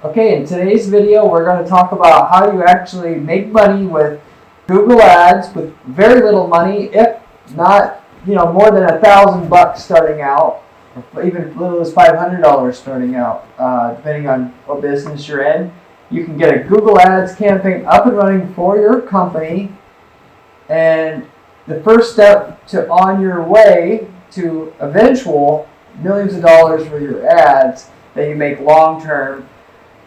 Okay, in today's video we're going to talk about how you actually make money with Google Ads with very little money, if not, more than $1,000 starting out, or even as little as $500 starting out, depending on what business you're in. You can get a Google Ads campaign up and running for your company, and the first step on your way to eventual millions of dollars for your ads that you make long term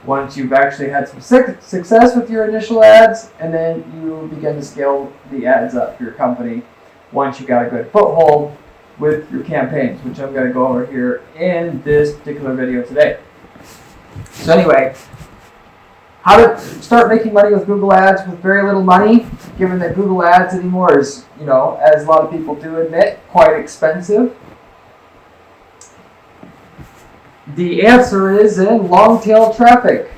once you've actually had some success with your initial ads, and then you begin to scale the ads up for your company once you got a good foothold with your campaigns, which I'm going to go over here in this particular video today. So anyway, how to start making money with Google Ads with very little money, given that Google Ads anymore is, as a lot of people do admit, quite expensive. The answer is in long-tail traffic.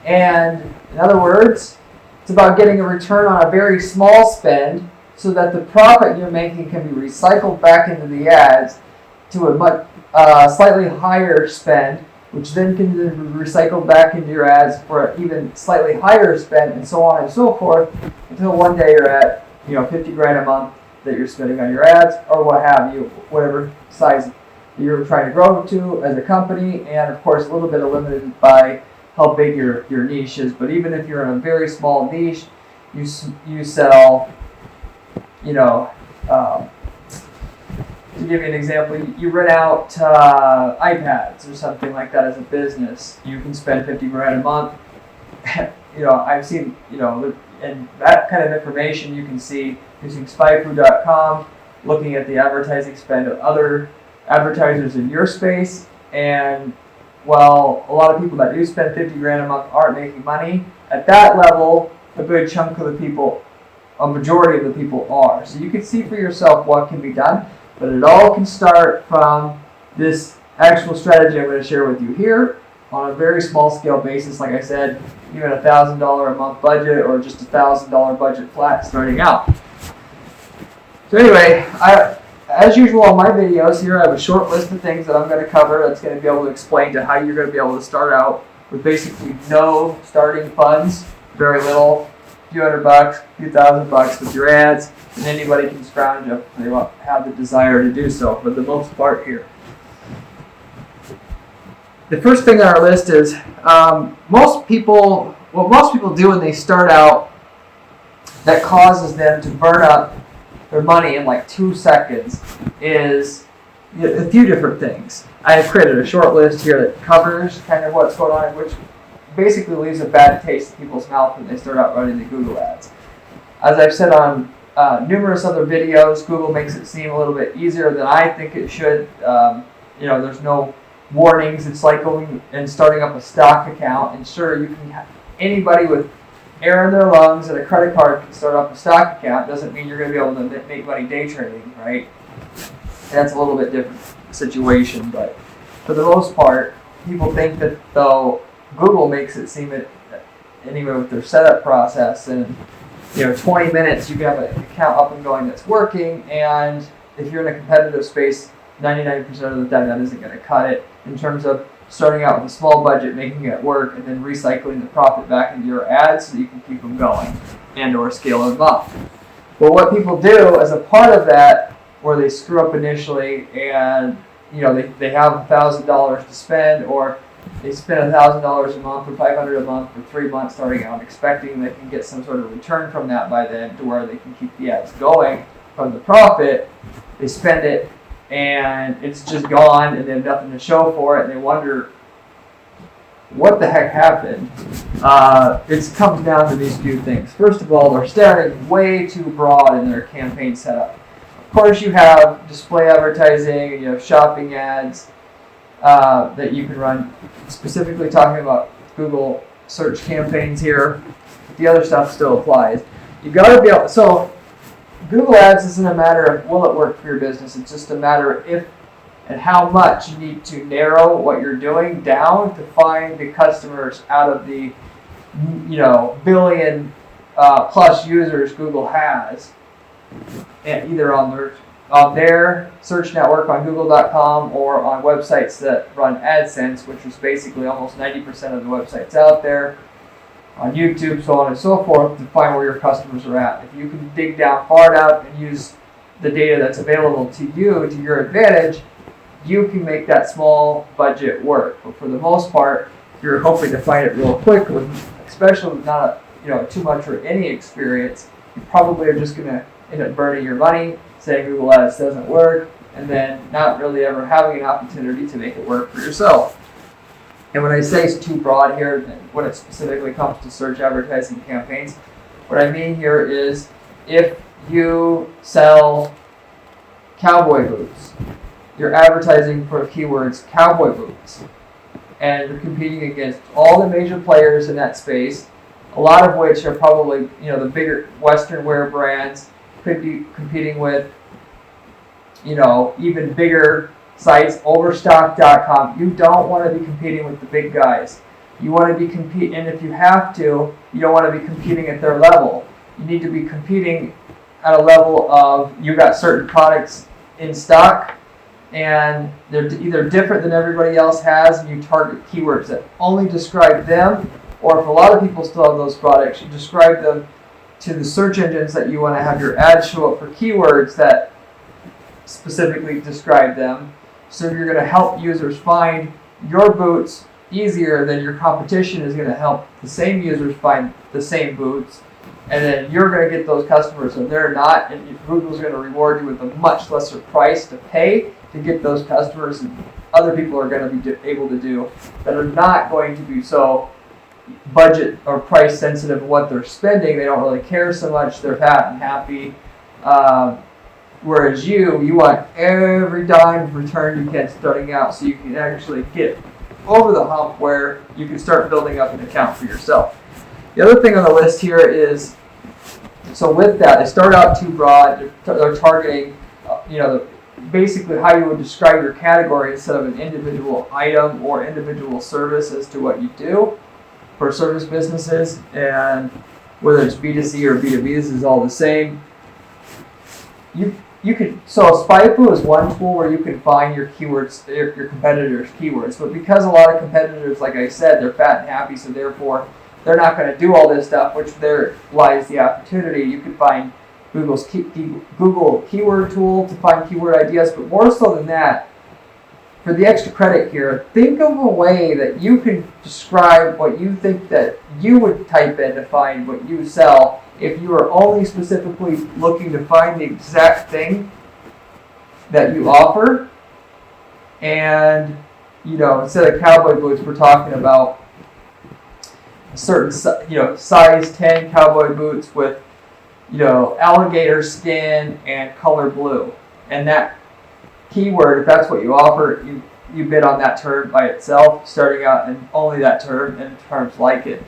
And in other words, it's about getting a return on a very small spend so that the profit you're making can be recycled back into the ads to a much slightly higher spend, which then can be recycled back into your ads for an even slightly higher spend, and so on and so forth, until one day you're at 50 grand a month that you're spending on your ads, or what have you, whatever size you're trying to grow to as a company, and of course a little bit limited by how big your niche is. But even if you're in a very small niche, you sell, to give you an example, you rent out iPads or something like that as a business. You can spend 50 grand a month. I've seen, and that kind of information you can see using spyfu.com, looking at the advertising spend of other advertisers in your space. And while a lot of people that do spend 50 grand a month aren't making money, at that level, a good chunk of the people, a majority of the people are. So you can see for yourself what can be done, but it all can start from this actual strategy I'm going to share with you here on a very small scale basis. Like I said, even $1,000 a month budget, or just $1,000 budget flat starting out. So anyway, as usual on my videos here, I have a short list of things that I'm going to cover that's going to be able to explain to how you're going to be able to start out with basically no starting funds, very little, a few $100, a few $1,000 with your ads, and anybody can scrounge up if they have the desire to do so, for the most part here. The first thing on our list is what most people do when they start out that causes them to burn up their money in like 2 seconds is a few different things. I have created a short list here that covers kind of what's going on, which basically leaves a bad taste in people's mouth when they start out running the Google Ads. As I've said on numerous other videos, Google makes it seem a little bit easier than I think it should. There's no warnings. It's like going and starting up a stock account. And sure, you can have anybody with air in their lungs and a credit card can start up a stock account. Doesn't mean you're going to be able to make money day trading, right? That's a little bit different situation, but for the most part, people think that though Google makes it seem that anyway with their setup process, and 20 minutes you can have an account up and going that's working, and if you're in a competitive space, 99% of the time that isn't going to cut it in terms of starting out with a small budget, making it work, and then recycling the profit back into your ads so that you can keep them going and or scale them up. But what people do as a part of that, where they screw up initially and they have $1,000 to spend, or they spend $1,000 a month or $500 a month for 3 months starting out, expecting they can get some sort of return from that by then to where they can keep the ads going from the profit. They spend it and it's just gone, and they have nothing to show for it, and they wonder what the heck happened. It comes down to these few things. First of all, they're starting way too broad in their campaign setup. Of course, you have display advertising, and you have shopping ads that you can run, specifically talking about Google search campaigns here. The other stuff still applies. You got to be able. So Google Ads isn't a matter of will it work for your business. It's just a matter of if and how much you need to narrow what you're doing down to find the customers out of the billion plus users Google has, and either on their on their search network on Google.com or on websites that run AdSense, which is basically almost 90% of the websites out there, on YouTube, so on and so forth, to find where your customers are at. If you can dig down far enough and use the data that's available to you to your advantage, you can make that small budget work. But for the most part, you're hoping to find it real quick, especially with not too much or any experience. You probably are just going to end up burning your money, saying Google Ads doesn't work, and then not really ever having an opportunity to make it work for yourself. And when I say it's too broad here, when it specifically comes to search advertising campaigns, what I mean here is if you sell cowboy boots, you're advertising for keywords cowboy boots, and you're competing against all the major players in that space, a lot of which are probably the bigger Western wear brands, could be competing with even bigger sites, Overstock.com. You don't want to be competing with the big guys. You want to be competing, and if you have to, you don't want to be competing at their level. You need to be competing at a level of you got certain products in stock, and they're either different than everybody else has, and you target keywords that only describe them, or if a lot of people still have those products, you describe them to the search engines that you want to have your ads show up for keywords that specifically describe them. So you're going to help users find your boots easier than your competition is going to help the same users find the same boots. And then you're going to get those customers, and they're not, and Google's going to reward you with a much lesser price to pay to get those customers, and other people are going to be able to do that are not going to be so budget or price sensitive of what they're spending. They don't really care so much. They're fat and happy. Whereas you want every dime return you can starting out, so you can actually get over the hump where you can start building up an account for yourself. The other thing on the list here is, so with that, they start out too broad. They're targeting, basically how you would describe your category instead of an individual item or individual service as to what you do for service businesses. And whether it's B2C or B2B, this is all the same. So SpyFu is one tool where you can find your keywords, your competitors' keywords. But because a lot of competitors, like I said, they're fat and happy, so therefore they're not going to do all this stuff, which there lies the opportunity. You can find Google keyword tool to find keyword ideas, but more so than that, for the extra credit here, think of a way that you can describe what you think that you would type in to find what you sell if you are only specifically looking to find the exact thing that you offer. And, instead of cowboy boots, we're talking about a certain, size 10 cowboy boots with, alligator skin and color blue. And that keyword, if that's what you offer, you bid on that term by itself, starting out, and only that term and terms like it.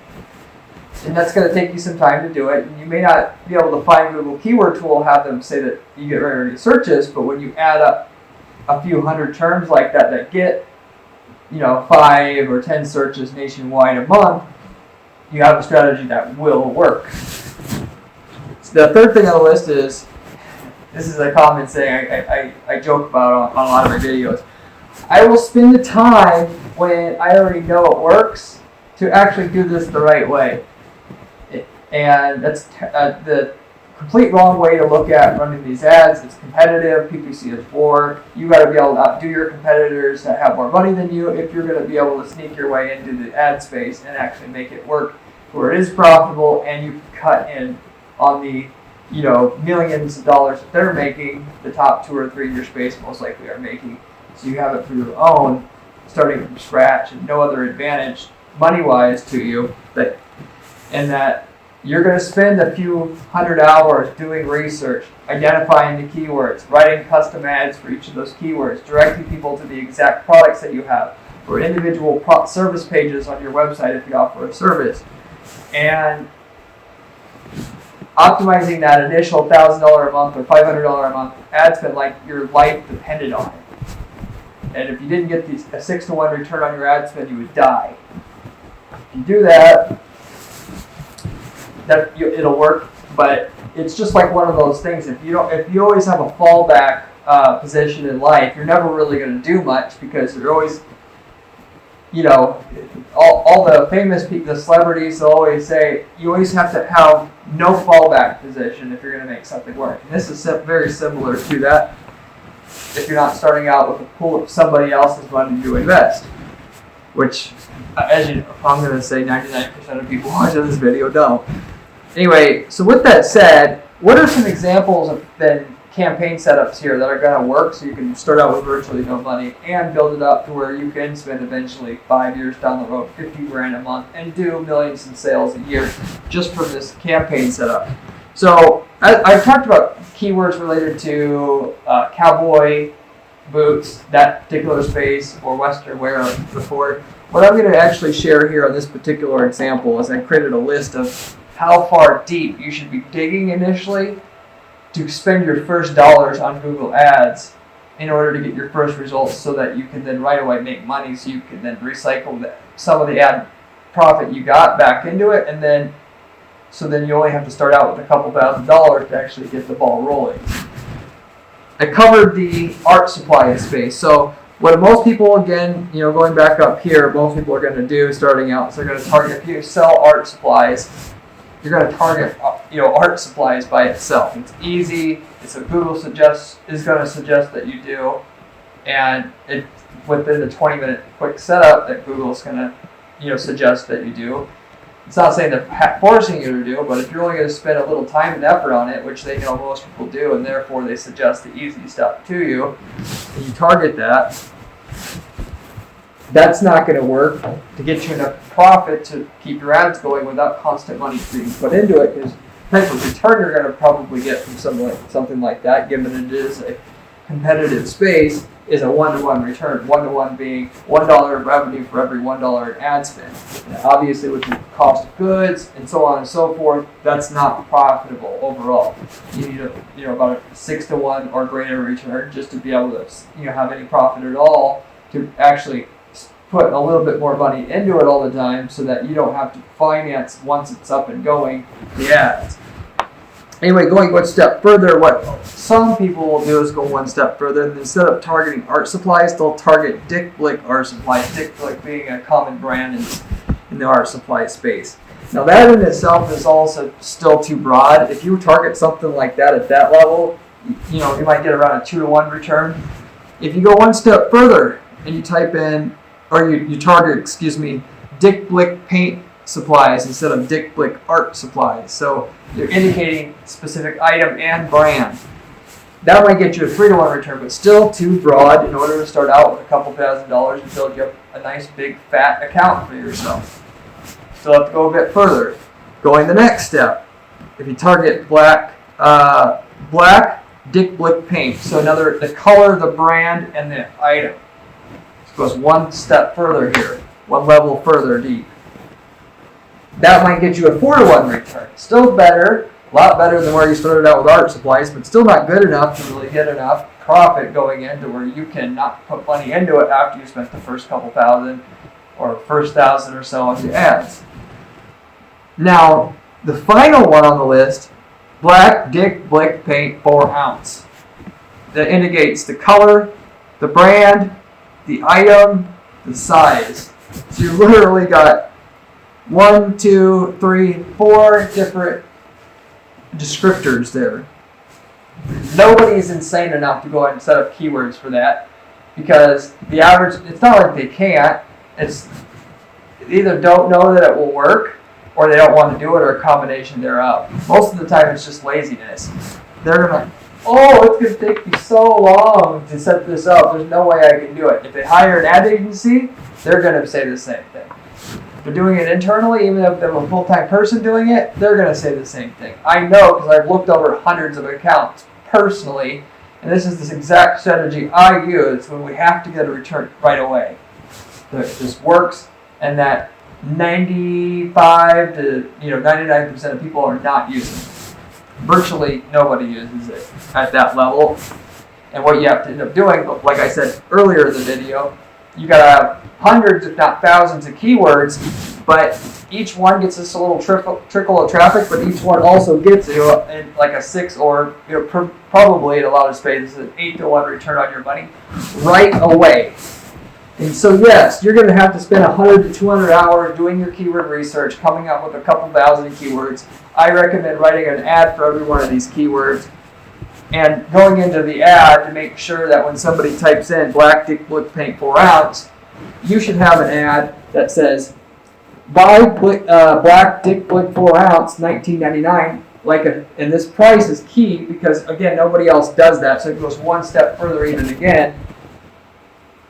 And that's going to take you some time to do it. And you may not be able to find Google Keyword Tool, have them say that you get very many searches, but when you add up a few hundred terms like that get, 5 or 10 searches nationwide a month, you have a strategy that will work. So the third thing on the list is, this is a common saying I joke about on a lot of my videos. I will spend the time when I already know it works to actually do this the right way. And that's the complete wrong way to look at running these ads. It's competitive. People see it as war. You got to be able to outdo your competitors that have more money than you if you're going to be able to sneak your way into the ad space and actually make it work where it is profitable, and you can cut in on the millions of dollars that they're making, the top 2 or 3 in your space most likely are making. So you have it for your own, starting from scratch, and no other advantage money-wise to you, and that you're going to spend a few hundred hours doing research, identifying the keywords, writing custom ads for each of those keywords, directing people to the exact products that you have, or individual service pages on your website if you offer a service, and optimizing that initial $1,000 a month or $500 a month ad spend like your life depended on it. And if you didn't get a 6-to-1 return on your ad spend, you would die. If you do that, it'll work. But it's just like one of those things. If you always have a fallback position in life, you're never really going to do much because you're always, all the famous people, the celebrities, they'll always say you always have to have no fallback position if you're going to make something work. And this is very similar to that if you're not starting out with a pool of somebody else's money to invest, which, as I'm going to say 99% of people watching this video don't. Anyway, so with that said, what are some examples of then campaign setups here that are going to work so you can start out with virtually no money and build it up to where you can spend eventually 5 years down the road $50,000 a month and do millions in sales a year just from this campaign setup? So I've talked about keywords related to cowboy boots, that particular space, or Western wear before. What I'm going to actually share here on this particular example is I created a list of how far deep you should be digging initially to spend your first dollars on Google Ads in order to get your first results so that you can then right away make money so you can then recycle some of the ad profit you got back into it, and then you only have to start out with a couple $1,000s to actually get the ball rolling. I covered the art supply space. So what most people, again, going back up here, most people are going to do starting out is they're going to target, if you sell art supplies, you're going to target art supplies by itself. It's easy. It's what Google is going to suggest that you do, and it within the 20-minute quick setup that Google is going to suggest that you do. It's not saying they're forcing you to do, but if you're only going to spend a little time and effort on it, which they know most people do, and therefore they suggest the easy stuff to you, and you target that, that's not going to work to get you enough profit to keep your ads going without constant money being put into it, because the type of return you're going to probably get from something like that, given it is a competitive space, is a one-to-one return. One-to-one being $1 of revenue for every $1 in ad spend. Now, obviously, with the cost of goods and so on and so forth, that's not profitable overall. You need about a 6-to-1 or greater return just to be able to have any profit at all, to actually put a little bit more money into it all the time so that you don't have to finance once it's up and going the ads. Anyway, going one step further, what some people will do is go one step further, and instead of targeting art supplies, they'll target Dick Blick art supplies, Dick Blick being a common brand in the art supply space. Now that in itself is also still too broad. If you target something like that at that level, you might get around a 2-to-1 return. If you go one step further and you type in, or you target, Dick Blick paint supplies instead of Dick Blick art supplies. So you're indicating specific item and brand. That might get you a 3-to-1 return, but still too broad in order to start out with a couple $1,000s and build you up a nice big fat account for yourself. Still have to go a bit further. Going the next step. If you target black Dick Blick paint, so the color, the brand, and the item. This goes one step further here, one level further deep. That might get you a 4-to-1 return. Still better, a lot better than where you started out with art supplies, but still not good enough to really get enough profit going into where you can not put money into it after you spent the first couple $1,000 or first $1,000 or so on the ads. Now, the final one on the list, black Dick Blick paint 4 ounce. That indicates the color, the brand, the item, the size. So you literally got 1, 2, 3, 4 different descriptors there. Nobody's insane enough to go ahead and set up keywords for that, because the average, it's not like they can't, it's they either don't know that it will work or they don't want to do it, or a combination thereof. Most of the time it's just laziness. They're gonna, it's going to take me so long to set this up, there's no way I can do it. If they hire an ad agency, they're going to say the same thing. If they're doing it internally, even if they have a full-time person doing it, they're going to say the same thing. I know, because I've looked over hundreds of accounts personally, and this is this exact strategy I use when we have to get a return right away. That just works, and that 95 to 99% of people are not using it. Virtually nobody uses it at that level. And what you have to end up doing, like I said earlier in the video, you got to have hundreds, if not thousands, of keywords, but each one gets this little trickle of traffic, but each one also gets in like a 6 or probably in a lot of spaces an 8-to-1 return on your money right away. And so yes, you're going to have to spend 100 to 200 hours doing your keyword research, coming up with a couple thousand keywords. I recommend writing an ad for every one of these keywords and going into the ad to make sure that when somebody types in black dick blick paint 4 ounce, you should have an ad that says buy black dick blick 4 ounce $19.99. And this price is key because again nobody else does that, so it goes one step further even again.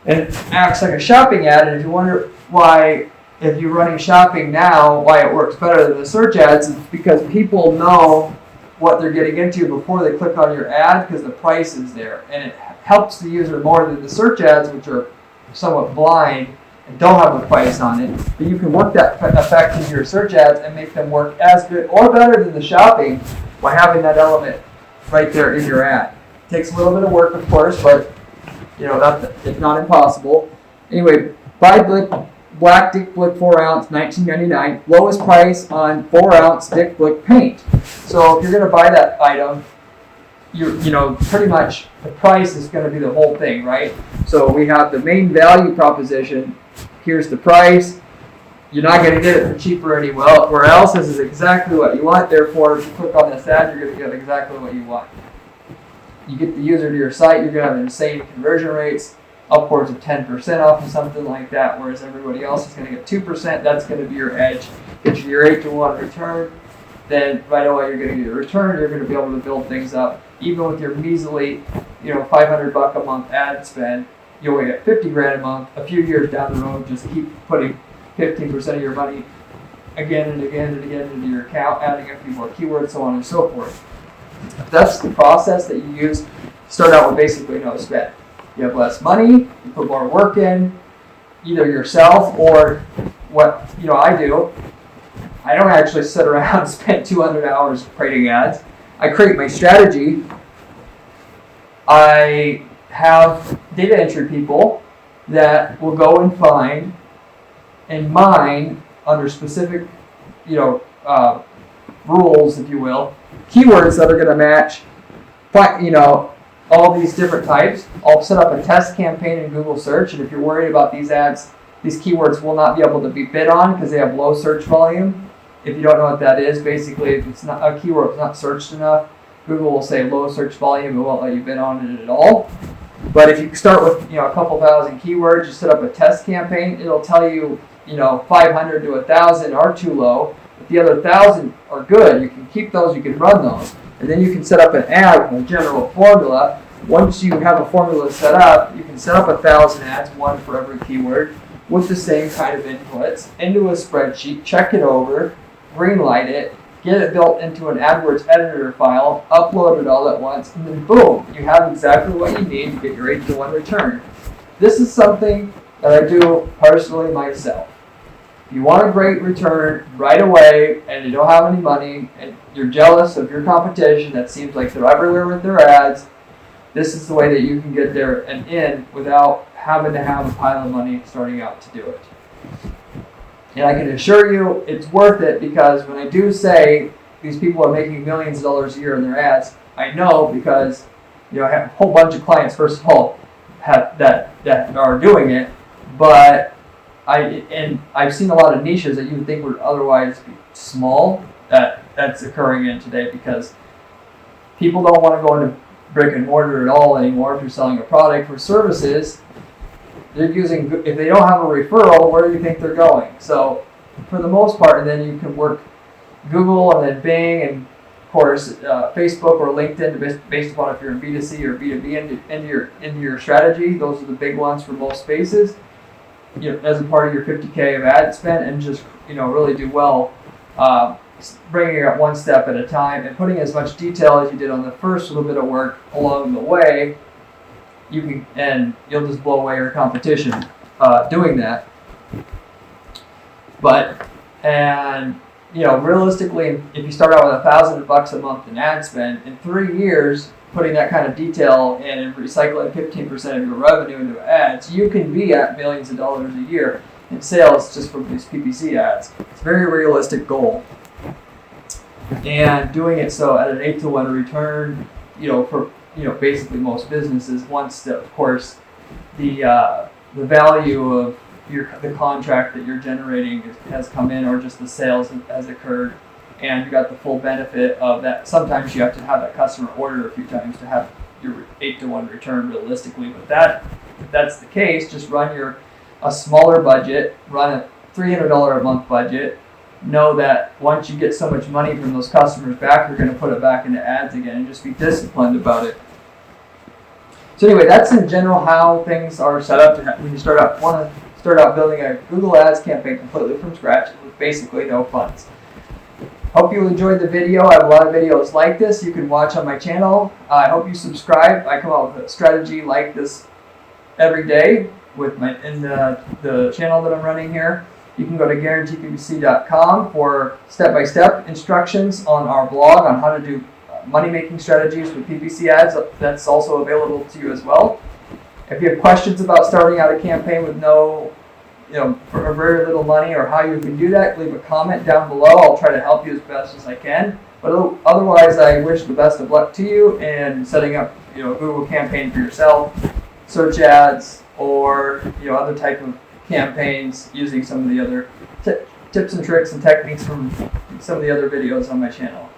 And it acts like a shopping ad, and if you wonder why, if you're running shopping now, why it works better than the search ads, it's because people know what they're getting into before they click on your ad because the price is there. And it helps the user more than the search ads, which are somewhat blind and don't have a price on it. But you can work that effect into your search ads and make them work as good or better than the shopping by having that element right there in your ad. It takes a little bit of work, of course, but it's not impossible. Anyway, buy black dick blick 4 ounce $19.99, lowest price on 4 ounce dick blick paint. So if you're going to buy that item, pretty much the price is going to be the whole thing, right? So we have the main value proposition. Here's the price. You're not going to get it for cheaper anywhere else. This is exactly what you want. Therefore, if you click on this ad, you're going to get exactly what you want. You get the user to your site, you're going to have insane conversion rates, upwards of 10% off of something like that, whereas everybody else is going to get 2%. That's going to be your edge. Get you your 8-to-1 return. Then right away you're going to get a return. You're going to be able to build things up. Even with your measly, $500 a month ad spend, you'll only get 50 grand a month. A few years down the road, just keep putting 15% of your money again and again and again into your account, adding a few more keywords, so on and so forth. If that's the process that you use, start out with basically no spend. You have less money, you put more work in, either yourself or what I do. I don't actually sit around and spend 200 hours creating ads. I create my strategy. I have data entry people that will go and find and mine under specific, rules, if you will, keywords that are going to match, all these different types. I'll set up a test campaign in Google search, and if you're worried about these ads, these keywords will not be able to be bid on because they have low search volume. If you don't know what that is, basically if it's not a keyword, it's not searched enough, Google will say low search volume and won't let you bid on it at all. But if you start with a couple thousand keywords, you set up a test campaign, it'll tell you 500 to 1,000 are too low. If the other 1,000 are good, you can keep those, you can run those. And then you can set up an ad with a general formula. Once you have a formula set up, you can set up 1,000 ads, one for every keyword, with the same kind of inputs, into a spreadsheet, check it over, greenlight it, get it built into an AdWords editor file, upload it all at once, and then boom, you have exactly what you need to get your 8-to-1 return. This is something that I do personally myself. If you want a great return right away and you don't have any money and you're jealous of your competition that seems like they're everywhere with their ads, this is the way that you can get there and in without having to have a pile of money starting out to do it. And I can assure you it's worth it because when I do say these people are making millions of dollars a year in their ads, I know because I have a whole bunch of clients, first of all, that are doing it, but I've seen a lot of niches that you would think would otherwise be small that's occurring in today because people don't want to go into brick and mortar at all anymore. If you're selling a product or services, they're using, if they don't have a referral, where do you think they're going? So for the most part, and then you can work Google and then Bing and of course Facebook or LinkedIn based upon if you're in B2C or B2B into your strategy. Those are the big ones for most spaces. As a part of your 50K of ad spend, and just really do well, bringing it up one step at a time and putting as much detail as you did on the first little bit of work along the way. You'll just blow away your competition doing that. Realistically, if you start out with $1,000 a month in ad spend, in 3 years, putting that kind of detail in and recycling 15% of your revenue into ads, you can be at millions of dollars a year in sales just from these PPC ads. It's a very realistic goal. And doing it so at an 8-to-1 return, for basically most businesses, once of course the value of the contract that you're generating has come in, or just the sales has occurred, and you got the full benefit of that. Sometimes you have to have that customer order a few times to have your 8-to-1 return realistically. But if that's the case, just run a smaller budget, run a $300 a month budget. Know that once you get so much money from those customers back, you're going to put it back into ads again, and just be disciplined about it. So anyway, that's in general how things are set up when you want to start out building a Google Ads campaign completely from scratch with basically no funds. Hope you enjoyed the video. I have a lot of videos like this you can watch on my channel. I hope you subscribe. I come out with a strategy like this every day in the channel that I'm running here. You can go to guaranteeppc.com for step-by-step instructions on our blog on how to do money-making strategies with PPC ads. That's also available to you as well. If you have questions about starting out a campaign with for very little money, or how you can do that, leave a comment down below. I'll try to help you as best as I can. But otherwise, I wish the best of luck to you in setting up a Google campaign for yourself, search ads, or other type of campaigns using some of the other tips and tricks and techniques from some of the other videos on my channel.